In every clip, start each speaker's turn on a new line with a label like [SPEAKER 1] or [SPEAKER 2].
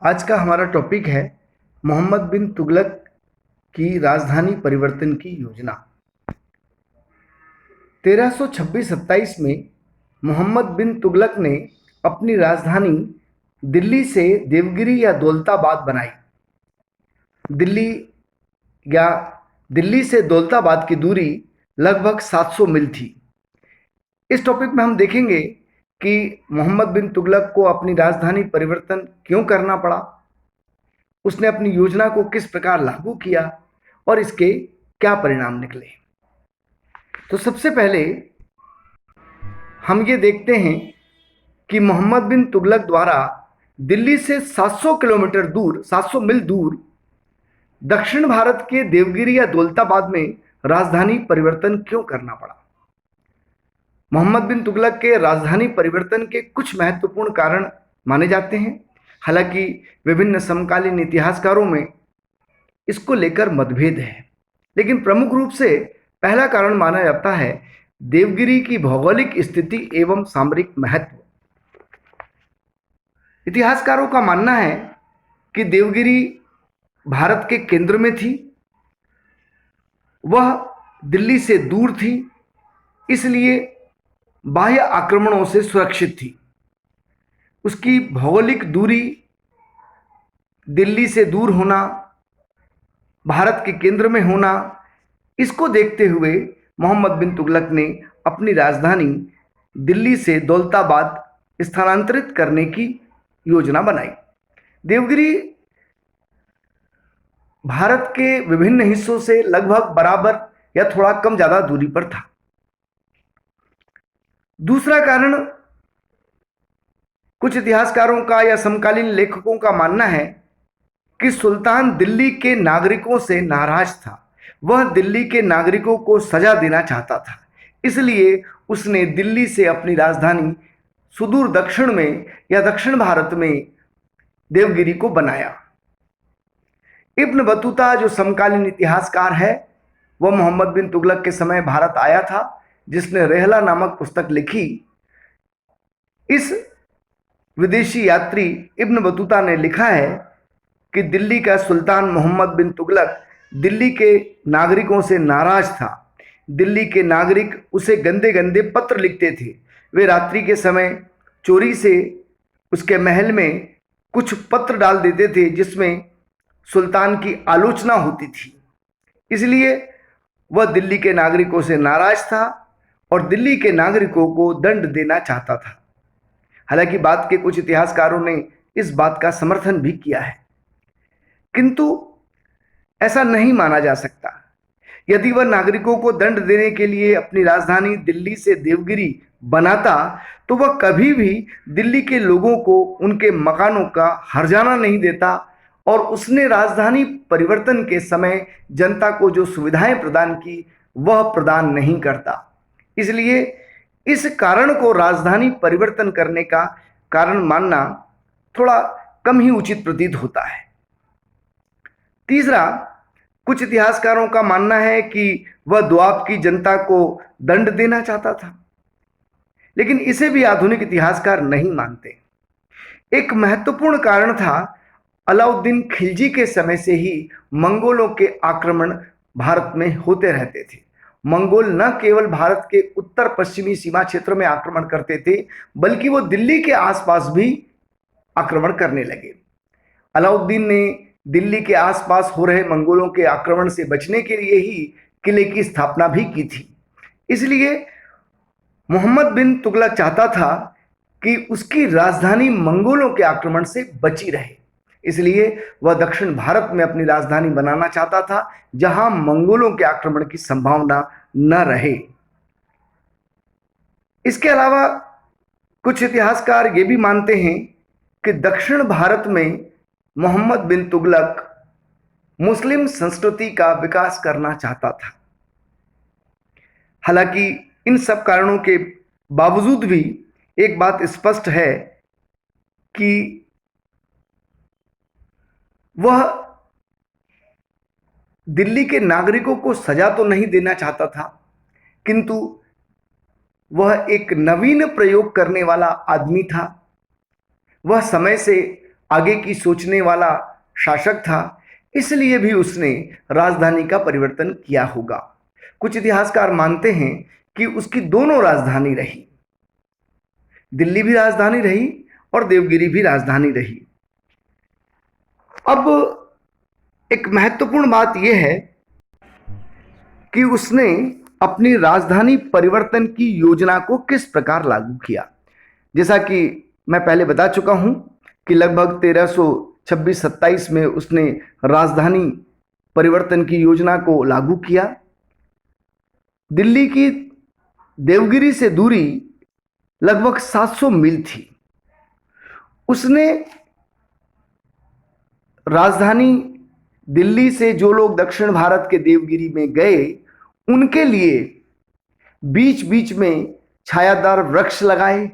[SPEAKER 1] आज का हमारा टॉपिक है मोहम्मद बिन तुगलक की राजधानी परिवर्तन की योजना। 1326-27 में मोहम्मद बिन तुगलक ने अपनी राजधानी दिल्ली से देवगिरी या दौलताबाद बनाई। दिल्ली या दिल्ली से दौलताबाद की दूरी लगभग 700 मील थी। इस टॉपिक में हम देखेंगे कि मोहम्मद बिन तुगलक को अपनी राजधानी परिवर्तन क्यों करना पड़ा, उसने अपनी योजना को किस प्रकार लागू किया और इसके क्या परिणाम निकले। तो सबसे पहले हम ये देखते हैं कि मोहम्मद बिन तुगलक द्वारा दिल्ली से 700 किलोमीटर दूर 700 मील दूर दक्षिण भारत के देवगिरी या दौलताबाद में राजधानी परिवर्तन क्यों करना पड़ा। मोहम्मद बिन तुगलक के राजधानी परिवर्तन के कुछ महत्वपूर्ण कारण माने जाते हैं। हालांकि विभिन्न समकालीन इतिहासकारों में इसको लेकर मतभेद है, लेकिन प्रमुख रूप से पहला कारण माना जाता है देवगिरी की भौगोलिक स्थिति एवं सामरिक महत्व। इतिहासकारों का मानना है कि देवगिरी भारत के केंद्र में थी, वह दिल्ली से दूर थी, इसलिए बाह्य आक्रमणों से सुरक्षित थी। उसकी भौगोलिक दूरी, दिल्ली से दूर होना, भारत के केंद्र में होना, इसको देखते हुए मोहम्मद बिन तुगलक ने अपनी राजधानी दिल्ली से दौलताबाद स्थानांतरित करने की योजना बनाई। देवगिरी भारत के विभिन्न हिस्सों से लगभग बराबर या थोड़ा कम ज्यादा दूरी पर था। दूसरा कारण कुछ इतिहासकारों का या समकालीन लेखकों का मानना है कि सुल्तान दिल्ली के नागरिकों से नाराज था। वह दिल्ली के नागरिकों को सजा देना चाहता था, इसलिए उसने दिल्ली से अपनी राजधानी सुदूर दक्षिण में या दक्षिण भारत में देवगिरी को बनाया। इब्न बतूता जो समकालीन इतिहासकार है, वह मोहम्मद बिन तुगलक के समय भारत आया था, जिसने रेहला नामक पुस्तक लिखी। इस विदेशी यात्री इब्न बतूता ने लिखा है कि दिल्ली का सुल्तान मोहम्मद बिन तुगलक दिल्ली के नागरिकों से नाराज था। दिल्ली के नागरिक उसे गंदे गंदे पत्र लिखते थे। वे रात्रि के समय चोरी से उसके महल में कुछ पत्र डाल देते थे जिसमें सुल्तान की आलोचना होती थी, इसलिए वह दिल्ली के नागरिकों से नाराज था और दिल्ली के नागरिकों को दंड देना चाहता था। हालांकि बाद के कुछ इतिहासकारों ने इस बात का समर्थन भी किया है, किंतु ऐसा नहीं माना जा सकता। यदि वह नागरिकों को दंड देने के लिए अपनी राजधानी दिल्ली से देवगिरी बनाता तो वह कभी भी दिल्ली के लोगों को उनके मकानों का हर्जाना नहीं देता और उसने राजधानी परिवर्तन के समय जनता को जो सुविधाएं प्रदान की वह प्रदान नहीं करता। इसलिए इस कारण को राजधानी परिवर्तन करने का कारण मानना थोड़ा कम ही उचित प्रतीत होता है। तीसरा, कुछ इतिहासकारों का मानना है कि वह दोआब की जनता को दंड देना चाहता था, लेकिन इसे भी आधुनिक इतिहासकार नहीं मानते। एक महत्वपूर्ण कारण था अलाउद्दीन खिलजी के समय से ही मंगोलों के आक्रमण भारत में होते रहते थे। मंगोल न केवल भारत के उत्तर पश्चिमी सीमा क्षेत्र में आक्रमण करते थे, बल्कि वो दिल्ली के आसपास भी आक्रमण करने लगे। अलाउद्दीन ने दिल्ली के आसपास हो रहे मंगोलों के आक्रमण से बचने के लिए ही किले की स्थापना भी की थी। इसलिए मोहम्मद बिन तुगलक चाहता था कि उसकी राजधानी मंगोलों के आक्रमण से बची रहे, इसलिए वह दक्षिण भारत में अपनी राजधानी बनाना चाहता था जहां मंगोलों के आक्रमण की संभावना न रहे। इसके अलावा कुछ इतिहासकार ये भी मानते हैं कि दक्षिण भारत में मोहम्मद बिन तुगलक मुस्लिम संस्कृति का विकास करना चाहता था। हालांकि इन सब कारणों के बावजूद भी एक बात स्पष्ट है कि वह दिल्ली के नागरिकों को सजा तो नहीं देना चाहता था, किंतु वह एक नवीन प्रयोग करने वाला आदमी था। वह समय से आगे की सोचने वाला शासक था, इसलिए भी उसने राजधानी का परिवर्तन किया होगा। कुछ इतिहासकार मानते हैं कि उसकी दोनों राजधानी रही, दिल्ली भी राजधानी रही और देवगिरी भी राजधानी रही। अब एक महत्वपूर्ण बात यह है कि उसने अपनी राजधानी परिवर्तन की योजना को किस प्रकार लागू किया। जैसा कि मैं पहले बता चुका हूं कि लगभग 1326-27 में उसने राजधानी परिवर्तन की योजना को लागू किया। दिल्ली की देवगिरी से दूरी लगभग 700 मील थी। उसने राजधानी दिल्ली से जो लोग दक्षिण भारत के देवगिरी में गए उनके लिए बीच बीच में छायादार वृक्ष लगाए,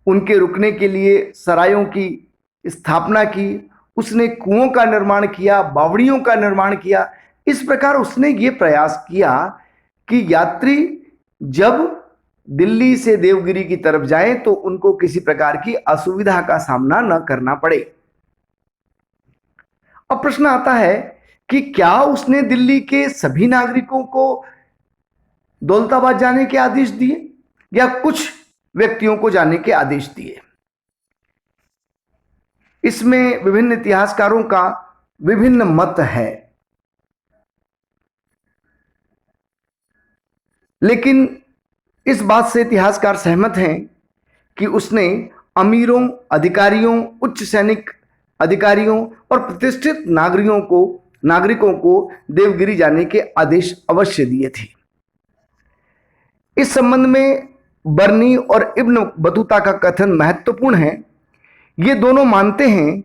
[SPEAKER 1] उनके रुकने के लिए सरायों की स्थापना की, उसने कुओं का निर्माण किया, बावड़ियों का निर्माण किया। इस प्रकार उसने ये प्रयास किया कि यात्री जब दिल्ली से देवगिरी की तरफ जाएं तो उनको किसी प्रकार की असुविधा का सामना न करना पड़े। अब प्रश्न आता है कि क्या उसने दिल्ली के सभी नागरिकों को दौलताबाद जाने के आदेश दिए या कुछ व्यक्तियों को जाने के आदेश दिए। इसमें विभिन्न इतिहासकारों का विभिन्न मत है, लेकिन इस बात से इतिहासकार सहमत हैं कि उसने अमीरों, अधिकारियों, उच्च सैनिक अधिकारियों और प्रतिष्ठित नागरिकों को देवगिरी जाने के आदेश अवश्य दिए थे। इस संबंध में बर्नी और इब्न बतूता का कथन महत्वपूर्ण है। ये दोनों मानते हैं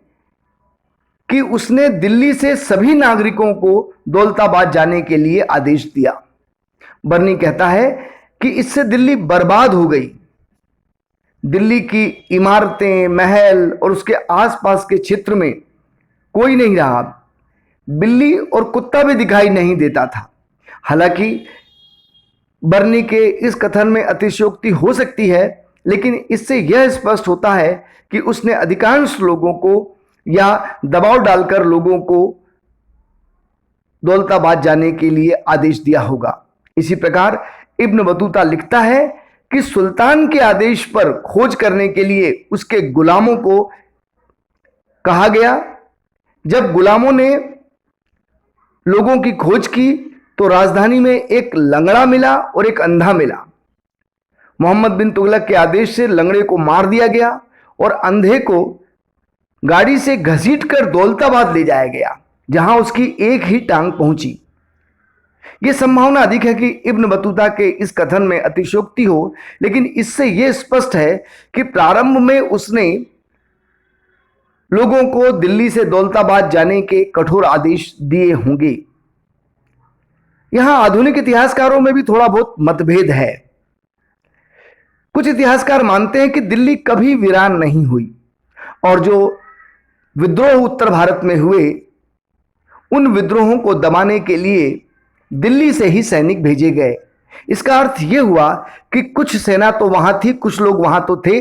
[SPEAKER 1] कि उसने दिल्ली से सभी नागरिकों को दौलताबाद जाने के लिए आदेश दिया। बर्नी कहता है कि इससे दिल्ली बर्बाद हो गई। दिल्ली की इमारतें, महल और उसके आसपास के क्षेत्र में कोई नहीं रहा। बिल्ली और कुत्ता भी दिखाई नहीं देता था। हालांकि बर्नी के इस कथन में अतिशयोक्ति हो सकती है, लेकिन इससे यह स्पष्ट होता है कि उसने अधिकांश लोगों को या दबाव डालकर लोगों को दौलताबाद जाने के लिए आदेश दिया होगा। इसी प्रकार इब्न बतूता लिखता है कि सुल्तान के आदेश पर खोज करने के लिए उसके गुलामों को कहा गया। जब गुलामों ने लोगों की खोज की तो राजधानी में एक लंगड़ा मिला और एक अंधा मिला। मोहम्मद बिन तुगलक के आदेश से लंगड़े को मार दिया गया और अंधे को गाड़ी से घसीटकर दौलताबाद ले जाया गया, जहां उसकी एक ही टांग पहुंची। यह संभावना अधिक है कि इब्न बतूता के इस कथन में अतिशयोक्ति हो, लेकिन इससे यह स्पष्ट है कि प्रारंभ में उसने लोगों को दिल्ली से दौलताबाद जाने के कठोर आदेश दिए होंगे। यहां आधुनिक इतिहासकारों में भी थोड़ा बहुत मतभेद है। कुछ इतिहासकार मानते हैं कि दिल्ली कभी वीरान नहीं हुई और जो विद्रोह उत्तर भारत में हुए उन विद्रोहों को दबाने के लिए दिल्ली से ही सैनिक भेजे गए। इसका अर्थ यह हुआ कि कुछ सेना तो वहां थी, कुछ लोग वहां तो थे।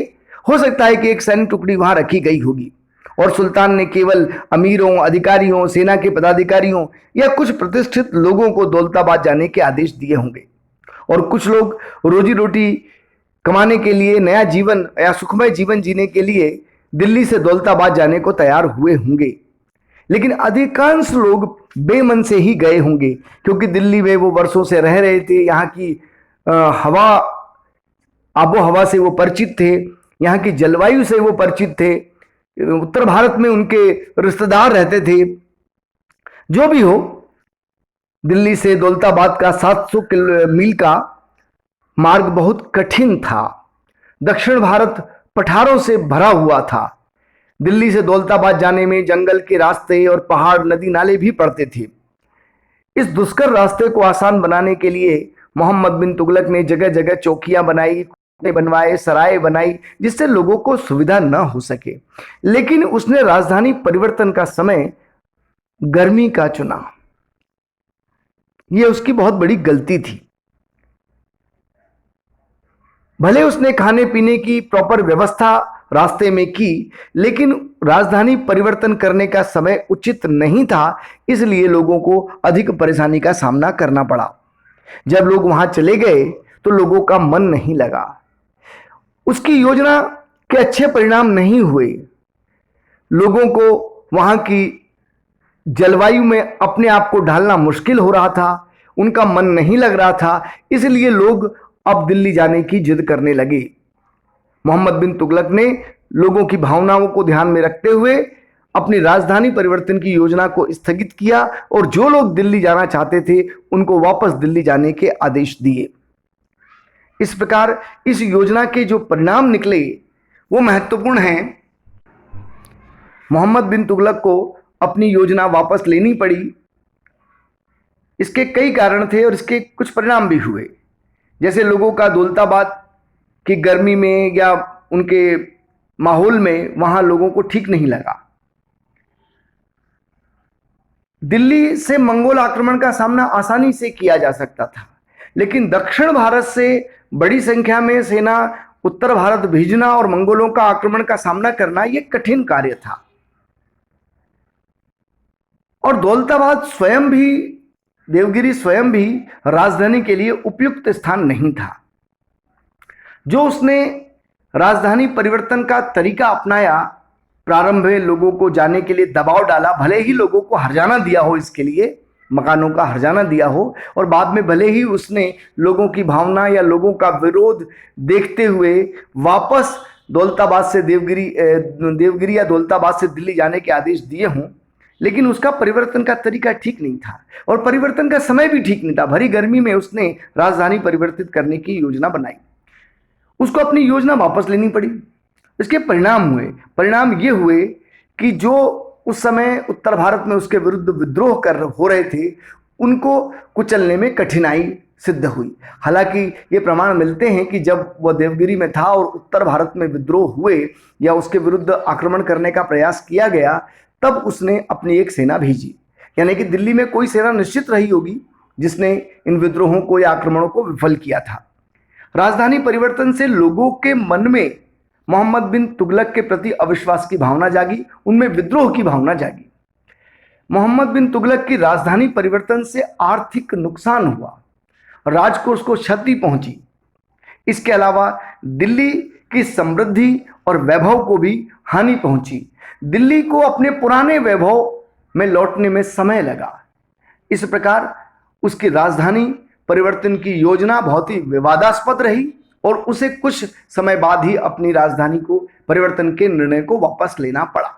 [SPEAKER 1] हो सकता है कि एक सैनिक टुकड़ी वहां रखी गई होगी और सुल्तान ने केवल अमीरों, अधिकारियों, सेना के पदाधिकारियों या कुछ प्रतिष्ठित लोगों को दौलताबाद जाने के आदेश दिए होंगे और कुछ लोग रोजी रोटी कमाने के लिए, नया जीवन या सुखमय जीवन जीने के लिए दिल्ली से दौलताबाद जाने को तैयार हुए होंगे। लेकिन अधिकांश लोग बेमन से ही गए होंगे, क्योंकि दिल्ली में वो वर्षों से रह रहे थे। यहाँ की हवा, आबो हवा से वो परिचित थे, यहाँ की जलवायु से वो परिचित थे। उत्तर भारत में उनके रिश्तेदार रहते थे। जो भी हो, दिल्ली से दौलताबाद का 700 मील का मार्ग बहुत कठिन था। दक्षिण भारत पठारों से भरा हुआ था। दिल्ली से दौलताबाद जाने में जंगल के रास्ते और पहाड़, नदी नाले भी पड़ते थे। इस दुष्कर रास्ते को आसान बनाने के लिए मोहम्मद बिन तुगलक ने जगह जगह चौकियां बनाई, बनवाए, सराय बनाई, जिससे लोगों को सुविधा न हो सके। लेकिन उसने राजधानी परिवर्तन का समय गर्मी का चुना। यह उसकी बहुत बड़ी गलती थी। भले उसने खाने पीने की प्रॉपर व्यवस्था रास्ते में की, लेकिन राजधानी परिवर्तन करने का समय उचित नहीं था, इसलिए लोगों को अधिक परेशानी का सामना करना पड़ा। जब लोग वहां चले गए तो लोगों का मन नहीं लगा, उसकी योजना के अच्छे परिणाम नहीं हुए। लोगों को वहां की जलवायु में अपने आप को ढालना मुश्किल हो रहा था, उनका मन नहीं लग रहा था, इसलिए लोग अब दिल्ली जाने की जिद करने लगे। मोहम्मद बिन तुगलक ने लोगों की भावनाओं को ध्यान में रखते हुए अपनी राजधानी परिवर्तन की योजना को स्थगित किया और जो लोग दिल्ली जाना चाहते थे उनको वापस दिल्ली जाने के आदेश दिए। इस प्रकार इस योजना के जो परिणाम निकले वो महत्वपूर्ण हैं। मोहम्मद बिन तुगलक को अपनी योजना वापस लेनी पड़ी। इसके कई कारण थे और इसके कुछ परिणाम भी हुए, जैसे लोगों का दौलताबाद की गर्मी में या उनके माहौल में वहां लोगों को ठीक नहीं लगा। दिल्ली से मंगोल आक्रमण का सामना आसानी से किया जा सकता था, लेकिन दक्षिण भारत से बड़ी संख्या में सेना उत्तर भारत भेजना और मंगोलों का आक्रमण का सामना करना यह कठिन कार्य था। और दौलताबाद स्वयं भी, देवगिरी स्वयं भी राजधानी के लिए उपयुक्त स्थान नहीं था। जो उसने राजधानी परिवर्तन का तरीका अपनाया, प्रारंभ में लोगों को जाने के लिए दबाव डाला, भले ही लोगों को हर्जाना दिया हो, इसके लिए मकानों का हर्जाना दिया हो, और बाद में भले ही उसने लोगों की भावना या लोगों का विरोध देखते हुए वापस दौलताबाद से देवगिरी या दौलताबाद से दिल्ली जाने के आदेश दिए हों, लेकिन उसका परिवर्तन का तरीका ठीक नहीं था और परिवर्तन का समय भी ठीक नहीं था। भरी गर्मी में उसने राजधानी परिवर्तित करने की योजना बनाई, उसको अपनी योजना वापस लेनी पड़ी। इसके परिणाम ये हुए कि जो उस समय उत्तर भारत में उसके विरुद्ध विद्रोह हो रहे थे उनको कुचलने में कठिनाई सिद्ध हुई। हालांकि ये प्रमाण मिलते हैं कि जब वह देवगिरी में था और उत्तर भारत में विद्रोह हुए या उसके विरुद्ध आक्रमण करने का प्रयास किया गया, तब उसने अपनी एक सेना भेजी। यानी कि दिल्ली में कोई सेना निश्चित रही होगी जिसने इन विद्रोहों को या आक्रमणों को विफल किया था। राजधानी परिवर्तन से लोगों के मन में मोहम्मद बिन तुगलक के प्रति अविश्वास की भावना जागी, उनमें विद्रोह की भावना जागी। मोहम्मद बिन तुगलक की राजधानी परिवर्तन से आर्थिक नुकसान हुआ, राजकोष को क्षति पहुंची। इसके अलावा दिल्ली की समृद्धि और वैभव को भी हानि पहुंची। दिल्ली को अपने पुराने वैभव में लौटने में समय लगा। इस प्रकार उसकी राजधानी परिवर्तन की योजना बहुत ही विवादास्पद रही और उसे कुछ समय बाद ही अपनी राजधानी को परिवर्तन के निर्णय को वापस लेना पड़ा।